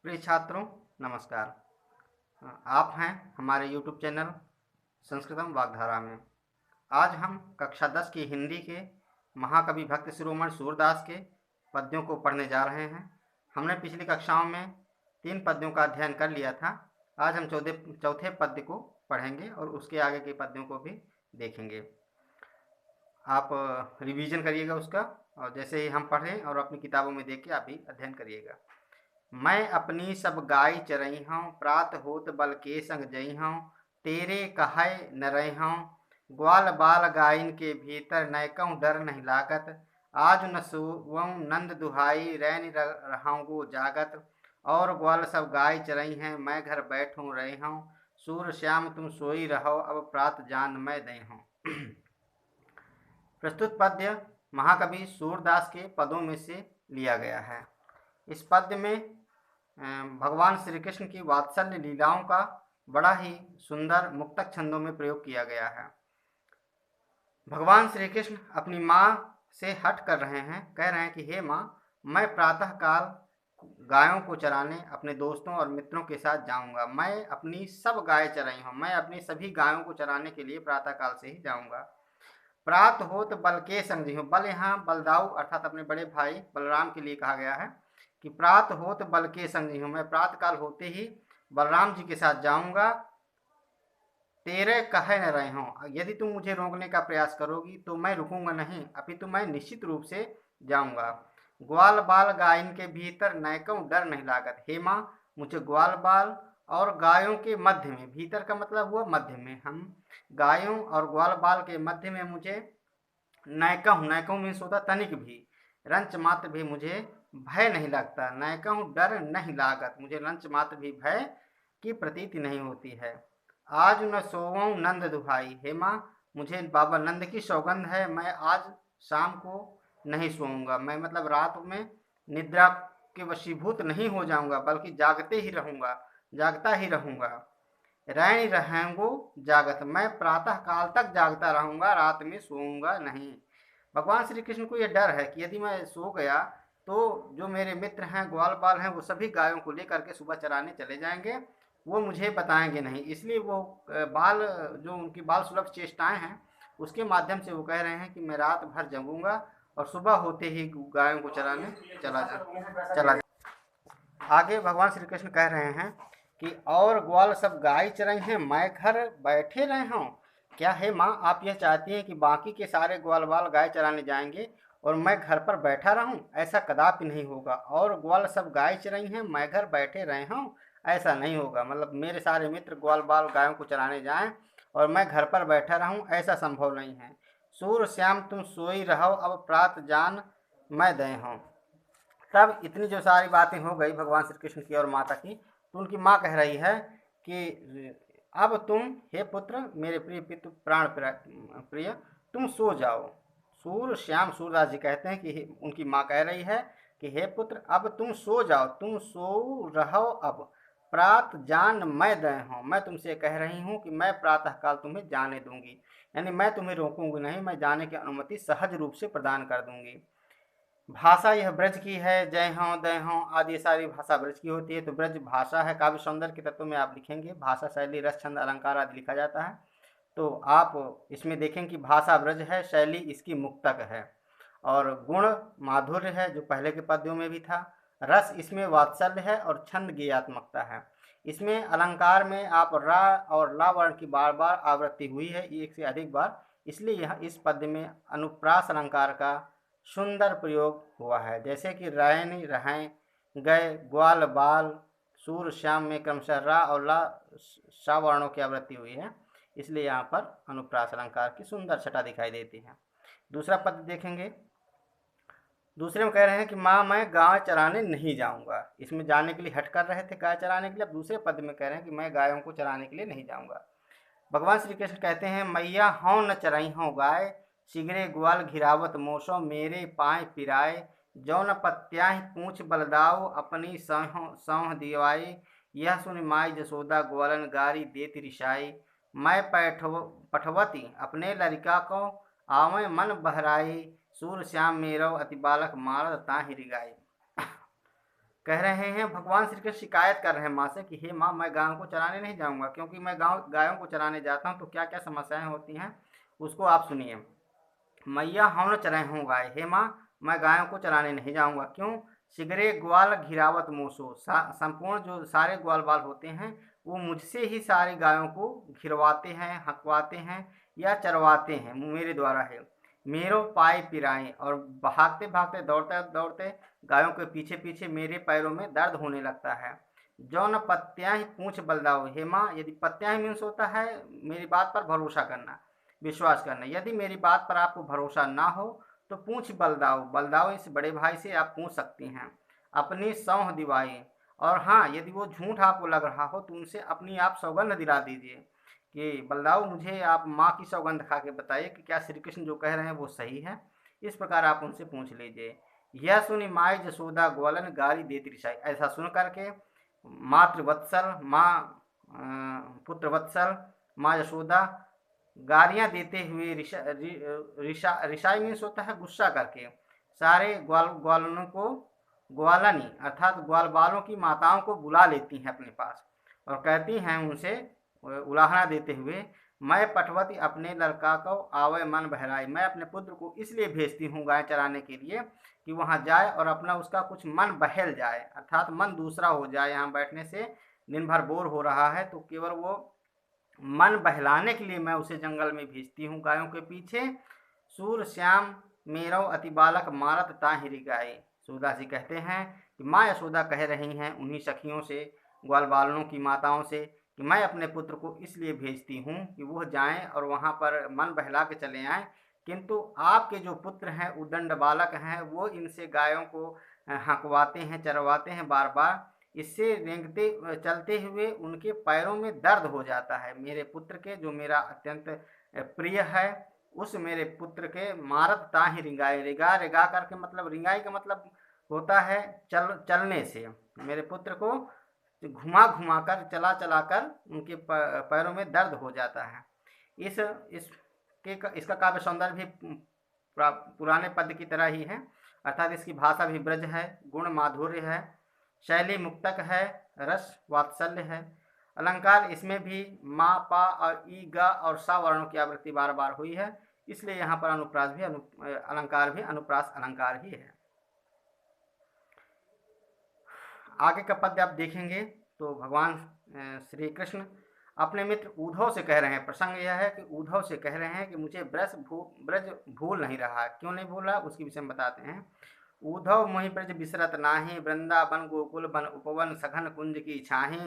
प्रिय छात्रों, नमस्कार। आप हैं हमारे YouTube चैनल संस्कृतम वाग्धारा में। आज हम कक्षा 10 की हिंदी के महाकवि भक्त शिरोमणि सूरदास के पद्यों को पढ़ने जा रहे हैं। हमने पिछली कक्षाओं में 3 पद्यों का अध्ययन कर लिया था। आज हम चौथे पद्य को पढ़ेंगे और उसके आगे के पद्यों को भी देखेंगे। आप रिवीजन करिएगा उसका, और जैसे ही हम पढ़ें और अपनी किताबों में देख के आप भी अध्ययन करिएगा। मैं अपनी सब गाय चरई हूँ, प्रात होत बल के संग जई हूँ, तेरे कहे न रही हूँ, ग्वाल बाल गायन के भीतर नैकऊँ डर नहीं लागत, आज न सोवऊँ नंद दुहाई रैन रहूँगो जागत, और ग्वाल सब गाय चरई हैं मैं घर बैठूँ रही हूँ, सूर श्याम तुम सोई रहो अब प्रात जान मैं दई हूँ। प्रस्तुत पद्य महाकवि सूरदास के पदों में से लिया गया है। इस पद्य में भगवान श्री कृष्ण की वात्सल्य लीलाओं का बड़ा ही सुंदर मुक्तक छंदों में प्रयोग किया गया है। भगवान श्री कृष्ण अपनी माँ से हट कर रहे हैं, कह रहे हैं कि हे माँ, मैं प्रातः काल गायों को चराने अपने दोस्तों और मित्रों के साथ जाऊंगा। मैं अपनी सब गाय चराई हूँ, मैं अपनी सभी गायों को चराने के लिए प्रातः काल से ही जाऊंगा। प्रात होत बल के संग जी हूँ। बल यहाँ बलदाऊ अर्थात अपने बड़े भाई बलराम के लिए कहा गया है कि प्रात होत बल के संग जी हूँ, मैं प्रात काल होते ही बलराम जी के साथ जाऊंगा। तेरे कहे न रहे हूँ, यदि तुम मुझे रोकने का प्रयास करोगी तो मैं रुकूंगा नहीं, अपितु मैं निश्चित रूप से जाऊंगा। ग्वाल बाल गायन के भीतर नैकऊँ डर नहीं लागत। हे माँ, मुझे ग्वाल बाल और गायों के मध्य में, भीतर का मतलब हुआ मध्य में, हम गायों और ग्वाल बाल के मध्य में मुझे नैकऊँ मीन्स होता तनिक भी, रंच मात्र भी मुझे भय नहीं लगता। नैकऊँ डर नहीं लागत, मुझे रंच मात्र भी भय की प्रतीति नहीं होती है। आज न सोऊं नंद दुहाई। हे माँ, मुझे बाबा नंद की सौगंध है, मैं आज शाम को नहीं सोऊंगा। मैं मतलब रात में निद्रा के वशीभूत नहीं हो जाऊंगा, बल्कि जागते ही रहूंगा, जागता ही रहूंगा। रैन रहूंगो जागत, मैं प्रातः काल तक जागता रहूंगा, रात में सोऊंगा नहीं। भगवान श्री कृष्ण को यह डर है कि यदि मैं सो गया तो जो मेरे मित्र हैं, ग्वालपाल हैं, वो सभी गायों को लेकर के सुबह चराने चले जाएंगे, वो मुझे बताएंगे नहीं। इसलिए वो बाल जो उनकी बाल सुलभ चेष्टाएं हैं, उसके माध्यम से वो कह रहे हैं कि मैं रात भर जगूंगा और सुबह होते ही गायों को चराने चला जा। आगे भगवान श्री कृष्ण कह रहे हैं कि और ग्वाल सब गाय चराई हैं मैं घर बैठे रहे हूँ। क्या है माँ, आप यह चाहती हैं कि बाकी के सारे ग्वाल बाल गाय चराने जाएंगे और मैं घर पर बैठा रहूं? ऐसा कदापि नहीं होगा। और ग्वाल सब गाय चराई हैं मैं घर बैठे रहे हूँ, ऐसा नहीं होगा। मतलब मेरे सारे मित्र ग्वाल बाल गायों को चराने जाएं और मैं घर पर बैठा रहूं, ऐसा संभव नहीं है। सूर श्याम तुम सोई रहो अब प्रात जान मैं दे हूँ। तब इतनी जो सारी बातें हो गई भगवान श्री कृष्ण की और माता की, तो उनकी माँ कह रही है कि अब तुम हे पुत्र, मेरे प्रिय पितु प्राण प्रिय, तुम सो जाओ। सूर श्याम सूरदास जी कहते हैं कि उनकी माँ कह रही है कि हे पुत्र, अब तुम सो जाओ, तुम सो रहो अब प्रात जान मैं दे हूँ। मैं तुमसे कह रही हूँ कि मैं प्रातःकाल तुम्हें जाने दूंगी, यानी मैं तुम्हें रोकूंगी नहीं, मैं जाने की अनुमति सहज रूप से प्रदान कर दूंगी। भाषा यह ब्रज की है, जय हों दय हों आदि ये सारी भाषा ब्रज की होती है। तो ब्रज भाषा है। काव्य सौंदर्य के तत्व में आप लिखेंगे भाषा शैली रस छंद अलंकार आदि लिखा जाता है, तो आप इसमें देखें कि भाषा ब्रज है, शैली इसकी मुक्तक है, और गुण माधुर्य है जो पहले के पद्यों में भी था, रस इसमें वात्सल्य है, और छंद गेयात्मकता है। इसमें अलंकार में आप रा और ला वर्ण की बार बार आवृत्ति हुई है, एक से अधिक बार, इसलिए यह इस पद्य में अनुप्रास अलंकार का सुंदर प्रयोग हुआ है। जैसे कि रैन रहें गए ग्वाल बाल, सूर श्याम में क्रमशः रा और ला सा वर्णों की आवृत्ति हुई है, इसलिए यहाँ पर अनुप्रास अलंकार की सुंदर छटा दिखाई देती है। दूसरा पद देखेंगे। दूसरे में कह रहे हैं कि माँ मैं गाय चराने नहीं जाऊंगा। इसमें जाने के लिए हट कर रहे थे गाय चराने के लिए, अब दूसरे पद में कह रहे हैं कि मैं गायों को चराने के लिए नहीं जाऊंगा। भगवान श्री कृष्ण कहते हैं, मैया हों न चरई हों गाय, सिगरे ग्वाल घिरावत मोसो मेरे पाए पिराए, जौन पत्याहि पूछ बलदाऊ अपनी सौह दिवाई, यह सुन माई जसोदा ग्वालन गारी देती रिशाई, मैं पठवती अपने लड़का को आवे मन बहराई, सूर श्याम मेरो अति बालक मारद ताहि रिगाई। कह रहे हैं, भगवान श्री कृष्ण शिकायत कर रहे हैं माँ से कि हे माँ, मैं गायों को चराने नहीं जाऊंगा, क्योंकि मैं गायों को चराने जाता हूँ तो क्या क्या समस्याएं होती हैं उसको आप सुनिए। मैया हवन चराए हों गाय, हे माँ मैं गायों को चराने नहीं जाऊंगा, क्यों? सिगरे ग्वाल घिरावत मूसो, संपूर्ण जो सारे ग्वाल बाल होते हैं वो मुझसे ही सारी गायों को घिरवाते हैं, हकवाते हैं या चरवाते हैं, मेरे द्वारा है। मेरो पाए पिराए, और भागते भागते दौड़ते दौड़ते गायों के पीछे पीछे मेरे पैरों में दर्द होने लगता है। जो न पत्तियां ही पूछ बलदाओ, हे माँ यदि पत्तियां ही मीन्स होता है मेरी बात पर भरोसा करना, विश्वास करना। यदि मेरी बात पर आपको भरोसा ना हो तो पूछ बलदाओ, बलदाओ इस बड़े भाई से आप पूछ सकती हैं। अपनी सौंह दिवाई, और हाँ यदि वो झूठ आपको लग रहा हो तो उनसे अपनी आप सौगंध दिला दीजिए कि बलदाओ मुझे आप माँ की सौगंध खा के बताइए कि क्या श्री कृष्ण जो कह रहे हैं वो सही है। इस प्रकार आप उनसे पूछ लीजिए। यह सुनी माई जसोदा ग्वालन गारी देती रिसाई, ऐसा सुन करके मातृवत्सल माँ पुत्र वत्सल माँ यशोदा गालियां देते हुए रिशाई मीन्स होता है गुस्सा करके, सारे ग्वालनों को, ग्वालनी अर्थात ग्वाल बालों की माताओं को बुला लेती हैं अपने पास और कहती हैं उनसे उलाहना देते हुए, मैं पटवती अपने लड़का को आवे मन बहराए, मैं अपने पुत्र को इसलिए भेजती हूँ गाय चराने के लिए कि वहाँ जाए और अपना उसका कुछ मन बहल जाए, अर्थात मन दूसरा हो जाए। यहाँ बैठने से दिन भर बोर हो रहा है तो केवल वो मन बहलाने के लिए मैं उसे जंगल में भेजती हूँ गायों के पीछे। सूर श्याम मेरव अति बालक मारत ताहिरी गाय, सूरदास जी कहते हैं कि माँ यशोदा कह रही हैं उन्हीं सखियों से, ग्वाल बालनों की माताओं से, कि मैं अपने पुत्र को इसलिए भेजती हूँ कि वह जाएं और वहाँ पर मन बहला के चले आएँ, किंतु आपके जो पुत्र हैं उद्दंड बालक हैं वो इनसे गायों को हंकवाते हैं, चरवाते हैं बार बार, इससे रेंगते चलते हुए उनके पैरों में दर्द हो जाता है। मेरे पुत्र के जो मेरा अत्यंत प्रिय है उस मेरे पुत्र के मारत ताहि रिंगाए, रिगा रिगा करके मतलब रिंगाई का मतलब होता है चलने से, मेरे पुत्र को घुमा घुमा कर चला चला कर उनके पैरों में दर्द हो जाता है। इसका काव्य सौंदर्य भी पुराने पद की तरह ही है, अर्थात इसकी भाषा भी ब्रज है, गुण माधुर्य है, शैली मुक्तक है, रस वात्सल्य है। अलंकार इसमें भी मा पा और ई गा और सा वर्णों की आवृत्ति बार बार हुई है, इसलिए यहाँ पर अनुप्रास भी अलंकार भी अनुप्रास अलंकार ही है। आगे का पद्य आप देखेंगे तो भगवान श्री कृष्ण अपने मित्र उद्धव से कह रहे हैं, प्रसंग यह है कि उद्धव से कह रहे हैं कि मुझे ब्रज भूल नहीं रहा, क्यों नहीं भूल रहा उसके विषय में बताते हैं। उद्धव मोहि ब्रज बिसरत नाही, वृंदावन गोकुल बन उपवन सघन कुंज की छाही,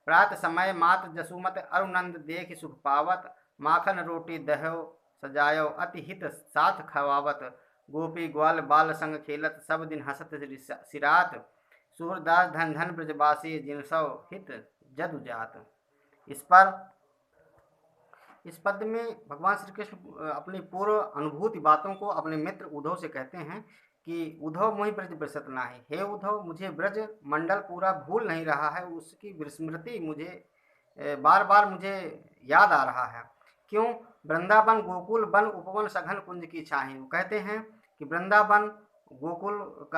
प्रात समय मात जसुमत अरुनंद देख सुख पावत, माखन रोटी दहो सजायो अति हित साथ खवावत, गोपी ग्वाल बाल संग खेलत सब दिन हसत सिरात, सूरदास धन धन ब्रजवासी जिनसौ हित जदु जात। इस पद में भगवान श्री कृष्ण अपनी पूर्व अनुभूति बातों को अपने मित्र उद्धव से कहते हैं कि उद्धव मोहि ब्रज बिसरत नाही, हे उद्धव मुझे ब्रज मंडल पूरा भूल नहीं रहा है, उसकी विस्मृति मुझे बार बार मुझे याद आ रहा है। क्यों? वृंदावन गोकुल वन उपवन सघन कुंज की छाही, वो कहते हैं कि वृंदावन गोकुल का